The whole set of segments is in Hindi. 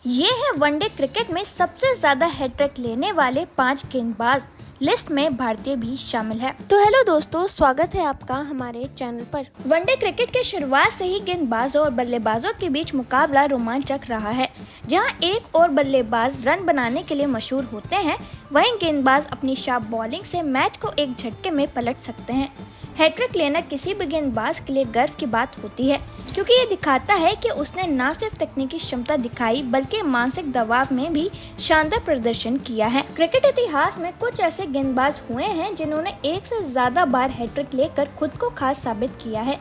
ये है वनडे क्रिकेट में सबसे ज्यादा हैट्रिक लेने वाले 5 गेंदबाज। लिस्ट में भारतीय भी शामिल है। तो हेलो दोस्तों, स्वागत है आपका हमारे चैनल पर। वनडे क्रिकेट के शुरुआत से ही गेंदबाजों और बल्लेबाजों के बीच मुकाबला रोमांचक रहा है। जहां एक और बल्लेबाज रन बनाने के लिए मशहूर होते हैं, वहीं गेंदबाज अपनी शार्प बॉलिंग से मैच को एक झटके में पलट सकते हैं। हैट्रिक लेना किसी भी गेंदबाज के लिए गर्व की बात होती है, क्योंकि ये दिखाता है कि उसने न सिर्फ तकनीकी क्षमता दिखाई बल्कि मानसिक दबाव में भी शानदार प्रदर्शन किया है। क्रिकेट इतिहास में कुछ ऐसे गेंदबाज हुए हैं जिन्होंने एक से ज्यादा बार हैट्रिक लेकर खुद को खास साबित किया है।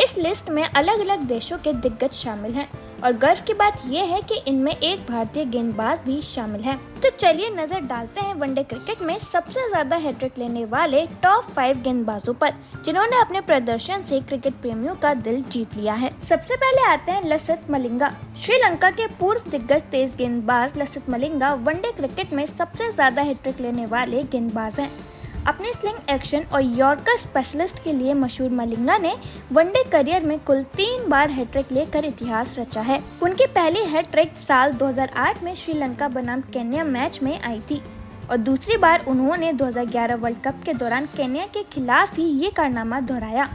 इस लिस्ट में अलग अलग देशों के दिग्गज शामिल हैं और गर्व की बात यह है कि इनमें एक भारतीय गेंदबाज भी शामिल है। तो चलिए नजर डालते हैं वनडे क्रिकेट में सबसे ज्यादा हैट्रिक लेने वाले टॉप 5 गेंदबाजों पर, जिन्होंने अपने प्रदर्शन से क्रिकेट प्रेमियों का दिल जीत लिया है। सबसे पहले आते हैं लसित मलिंगा। श्रीलंका के पूर्व दिग्गज तेज गेंदबाज लसित मलिंगा वनडे क्रिकेट में सबसे ज्यादा हैट्रिक लेने वाले गेंदबाज हैं। अपने स्लिंग एक्शन और यॉर्कर स्पेशलिस्ट के लिए मशहूर मलिंगा ने वनडे करियर में कुल 3 बार हैट्रिक लेकर इतिहास रचा है। उनकी पहली हैट्रिक साल 2008 में श्रीलंका बनाम केन्या मैच में आई थी और दूसरी बार उन्होंने 2011 वर्ल्ड कप के दौरान केन्या के खिलाफ ही ये कारनामा दोहराया।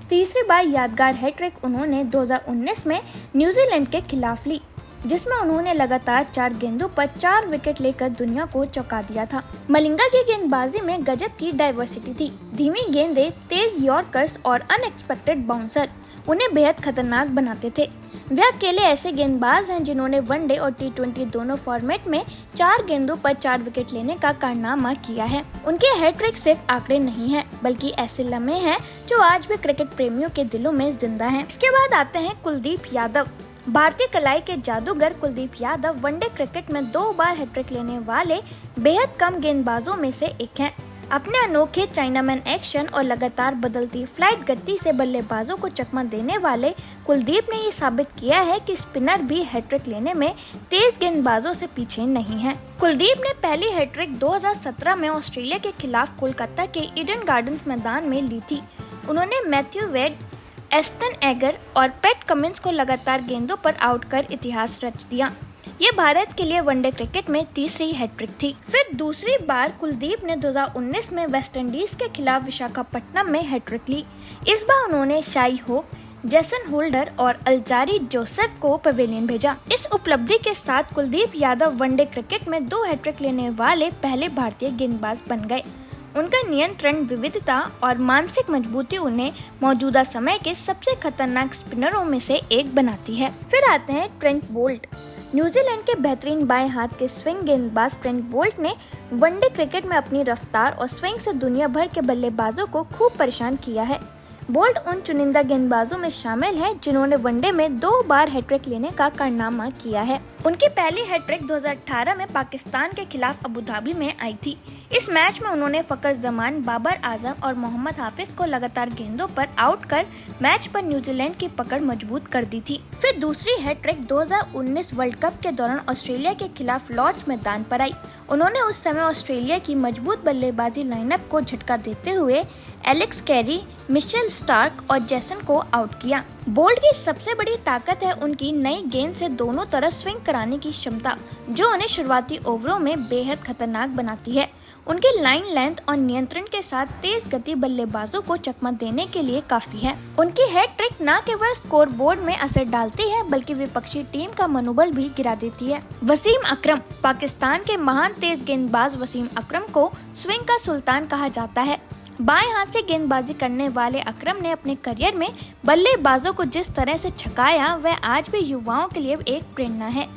तीसरी बार यादगार हैट्रिक उन्होंने 2019 में न्यूजीलैंड के खिलाफ ली, जिसमें उन्होंने लगातार 4 गेंदों पर 4 विकेट लेकर दुनिया को चौंका दिया था। मलिंगा की गेंदबाजी में गजब की डाइवर्सिटी थी। धीमी गेंदें, तेज यॉर्कर्स और अनएक्सपेक्टेड बाउंसर उन्हें बेहद खतरनाक बनाते थे। वे अकेले ऐसे गेंदबाज हैं जिन्होंने वनडे और T20 दोनों फॉर्मेट में 4 गेंदों पर 4 विकेट लेने का कारनामा किया है। उनके हैट्रिक सिर्फ आंकड़े नहीं हैं, बल्कि ऐसे लम्हे हैं जो आज भी क्रिकेट प्रेमियों के दिलों में जिंदा हैं। इसके बाद आते हैं कुलदीप यादव। भारतीय कलाई के जादूगर कुलदीप यादव वनडे क्रिकेट में 2 बार हैट्रिक लेने वाले बेहद कम गेंदबाजों में से एक हैं। अपने अनोखे चाइनामैन एक्शन और लगातार बदलती फ्लाइट गति से बल्लेबाजों को चकमा देने वाले कुलदीप ने ये साबित किया है कि स्पिनर भी हैट्रिक लेने में तेज गेंदबाजों से पीछे नहीं है। कुलदीप ने पहली हैट्रिक 2017 में ऑस्ट्रेलिया के खिलाफ कोलकाता के ईडन गार्डन्स मैदान में ली थी। उन्होंने मैथ्यू वेड, एस्टन एगर और पैट कमिंस को लगातार गेंदों पर आउट कर इतिहास रच दिया। ये भारत के लिए वनडे क्रिकेट में तीसरी हैट्रिक थी। फिर दूसरी बार कुलदीप ने 2019 में वेस्टइंडीज के खिलाफ विशाखापट्टनम में हैट्रिक ली। इस बार उन्होंने शाई होप, जेसन होल्डर और अल्जारी जोसेफ को पवेलियन भेजा। इस उपलब्धि के साथ कुलदीप यादव वनडे क्रिकेट में 2 हैट्रिक लेने वाले पहले भारतीय गेंदबाज बन गए। उनका नियंत्रण, विविधता और मानसिक मजबूती उन्हें मौजूदा समय के सबसे खतरनाक स्पिनरों में से एक बनाती है। फिर आते हैं ट्रेंट बोल्ट। न्यूजीलैंड के बेहतरीन बाएं हाथ के स्विंग गेंदबाज ट्रेंट बोल्ट ने वनडे क्रिकेट में अपनी रफ्तार और स्विंग से दुनिया भर के बल्लेबाजों को खूब परेशान किया है। बोल्ट उन चुनिंदा गेंदबाजों में शामिल है जिन्होंने वनडे में 2 बार हैट्रिक लेने का कारनामा किया है। उनकी पहली हैट्रिक 2018 में पाकिस्तान के खिलाफ अबू धाबी में आई थी। इस मैच में उन्होंने फकर जमान, बाबर आजम और मोहम्मद हाफिज को लगातार गेंदों पर आउट कर मैच पर न्यूजीलैंड की पकड़ मजबूत कर दी थी। फिर दूसरी हैट्रिक 2019 वर्ल्ड कप के दौरान ऑस्ट्रेलिया के खिलाफ लॉर्ड्स मैदान पर आई। उन्होंने उस समय ऑस्ट्रेलिया की मजबूत बल्लेबाजी लाइनअप को झटका देते हुए एलेक्स कैरी, मिशेल स्टार्क और जेसन को आउट किया। बोल्ट की सबसे बड़ी ताकत है उनकी नई गेंद से दोनों तरफ स्विंग कराने की क्षमता, जो उन्हें शुरुआती ओवरों में बेहद खतरनाक बनाती है। उनकी लाइन लेंथ और नियंत्रण के साथ तेज गति बल्लेबाजों को चकमा देने के लिए काफी है। उनकी हैट्रिक न केवल स्कोर बोर्ड में असर डालती है, बल्कि विपक्षी टीम का मनोबल भी गिरा देती है। वसीम अकरम। पाकिस्तान के महान तेज गेंदबाज वसीम अकरम को स्विंग का सुल्तान कहा जाता है। बाएं हाथ से गेंदबाजी करने वाले अकरम ने अपने करियर में बल्लेबाजों को जिस तरह से छकाया, वह आज भी युवाओं के लिए एक प्रेरणा है।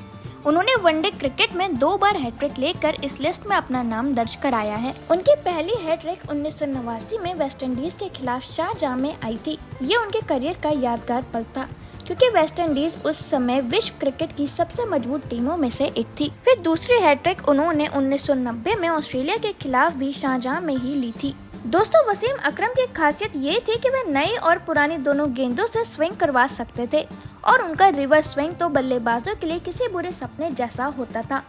उन्होंने वनडे क्रिकेट में 2 बार हैट्रिक लेकर इस लिस्ट में अपना नाम दर्ज कराया है। उनकी पहली हैट्रिक 1989 में वेस्टइंडीज के खिलाफ शारजाह में आई थी। ये उनके करियर का यादगार पल था, क्योंकि वेस्टइंडीज उस समय विश्व क्रिकेट की सबसे मजबूत टीमों में से एक थी। फिर दूसरी हैट्रिक उन्होंने 1990 में ऑस्ट्रेलिया के खिलाफ भी शारजाह में ही ली थी। दोस्तों, वसीम अकरम की खासियत ये थी कि वे नई और पुरानी दोनों गेंदों से स्विंग करवा सकते थे और उनका रिवर्स स्विंग तो बल्लेबाजों के लिए किसी बुरे सपने जैसा होता था।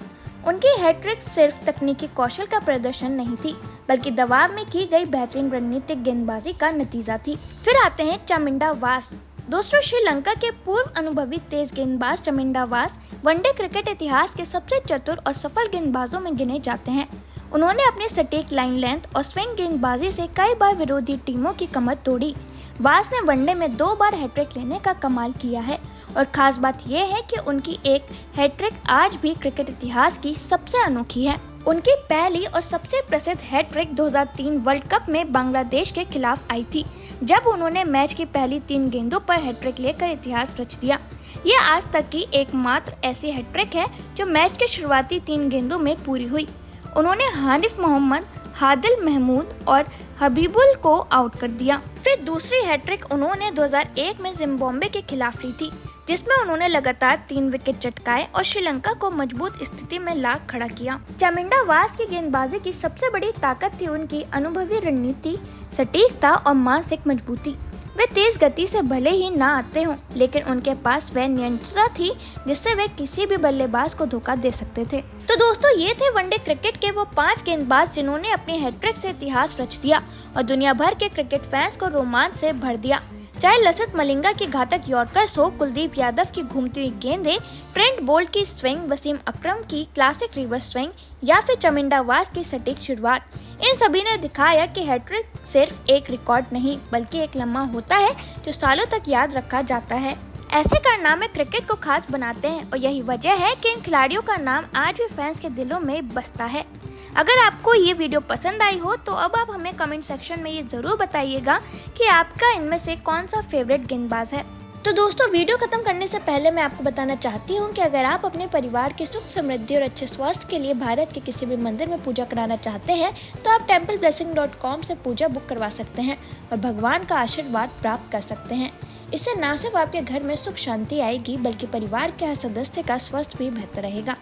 उनकी हैट्रिक सिर्फ तकनीकी कौशल का प्रदर्शन नहीं थी, बल्कि दबाव में की गई बेहतरीन रणनीतिक गेंदबाजी का नतीजा थी। फिर आते हैं चामिंडा वास। दोस्तों, श्रीलंका के पूर्व अनुभवी तेज गेंदबाज चमिंडा वास वनडे क्रिकेट इतिहास के सबसे चतुर और सफल गेंदबाजों में गिने जाते हैं। उन्होंने अपनी सटीक लाइन लेंथ और स्विंग गेंदबाजी से कई बार विरोधी टीमों की कमर तोड़ी। वास ने वनडे में 2 बार हैट्रिक लेने का कमाल किया है और खास बात यह है कि उनकी एक हैट्रिक आज भी क्रिकेट इतिहास की सबसे अनोखी है। उनकी पहली और सबसे प्रसिद्ध हैट्रिक 2003 वर्ल्ड कप में बांग्लादेश के खिलाफ आई थी, जब उन्होंने मैच की पहली 3 गेंदों पर हैट्रिक लेकर इतिहास रच दिया। ये आज तक की एकमात्र ऐसी हैट्रिक है जो मैच के शुरुआती 3 गेंदों में पूरी हुई। उन्होंने हानिफ मोहम्मद, हादिल महमूद और हबीबुल को आउट कर दिया। फिर दूसरी हैट्रिक उन्होंने 2001 में जिम्बाब्वे के खिलाफ ली थी, जिसमें उन्होंने लगातार 3 विकेट चटकाए और श्रीलंका को मजबूत स्थिति में ला खड़ा किया। चमिंडा वास की गेंदबाजी की सबसे बड़ी ताकत थी उनकी अनुभवी रणनीति, सटीकता और मानसिक मजबूती। वे तेज गति से भले ही ना आते हों, लेकिन उनके पास वह नियंत्रणा थी जिससे वे किसी भी बल्लेबाज को धोखा दे सकते थे। तो दोस्तों, ये थे वनडे क्रिकेट के वो 5 गेंदबाज जिन्होंने अपनी हैट्रिक से इतिहास रच दिया और दुनिया भर के क्रिकेट फैंस को रोमांच से भर दिया। चाहे लसित मलिंगा की घातक यॉर्कर्स हो, कुलदीप यादव की घूमती हुई गेंदें, ट्रेंट बोल्ट की स्विंग, वसीम अकरम की क्लासिक रिवर्स स्विंग या फिर चमिंडा वास की सटीक शुरुआत, इन सभी ने दिखाया कि हैट्रिक सिर्फ एक रिकॉर्ड नहीं बल्कि एक लम्हा होता है जो सालों तक याद रखा जाता है। ऐसे कारनामे क्रिकेट को खास बनाते हैं और यही वजह है कि इन खिलाड़ियों का नाम आज भी फैंस के दिलों में बसता है। अगर आपको ये वीडियो पसंद आई हो तो अब आप हमें कमेंट सेक्शन में ये ज़रूर बताइएगा कि आपका इनमें से कौन सा फेवरेट गेंदबाज है। तो दोस्तों, वीडियो खत्म करने से पहले मैं आपको बताना चाहती हूँ कि अगर आप अपने परिवार की सुख समृद्धि और अच्छे स्वास्थ्य के लिए भारत के किसी भी मंदिर में पूजा कराना चाहते हैं तो आप templeblessing.com से पूजा बुक करवा सकते हैं और भगवान का आशीर्वाद प्राप्त कर सकते हैं। इससे न सिर्फ आपके घर में सुख शांति आएगी बल्कि परिवार के हर सदस्य का स्वास्थ्य भी बेहतर रहेगा।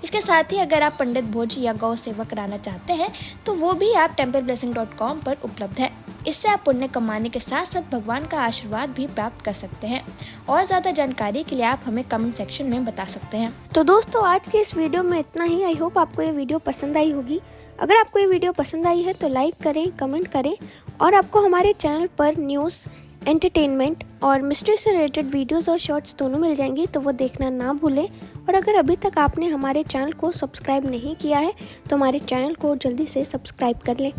इसके साथ ही अगर आप पंडित भोज या गौ सेवा कराना चाहते हैं तो वो भी आप templeblessing.com पर उपलब्ध है। इससे आप पुण्य कमाने के साथ साथ भगवान का आशीर्वाद भी प्राप्त कर सकते हैं। और ज़्यादा जानकारी के लिए आप हमें कमेंट सेक्शन में बता सकते हैं। तो दोस्तों, आज के इस वीडियो में इतना ही। आई होप आपको ये वीडियो पसंद आई होगी। अगर आपको ये वीडियो पसंद आई है तो लाइक करें, कमेंट करें और आपको हमारे चैनल पर न्यूज़, एंटरटेनमेंट और मिस्ट्री से रिलेटेड वीडियोस और शॉर्ट्स दोनों मिल जाएंगी, तो वो देखना ना भूलें। और अगर अभी तक आपने हमारे चैनल को सब्सक्राइब नहीं किया है तो हमारे चैनल को जल्दी से सब्सक्राइब कर लें।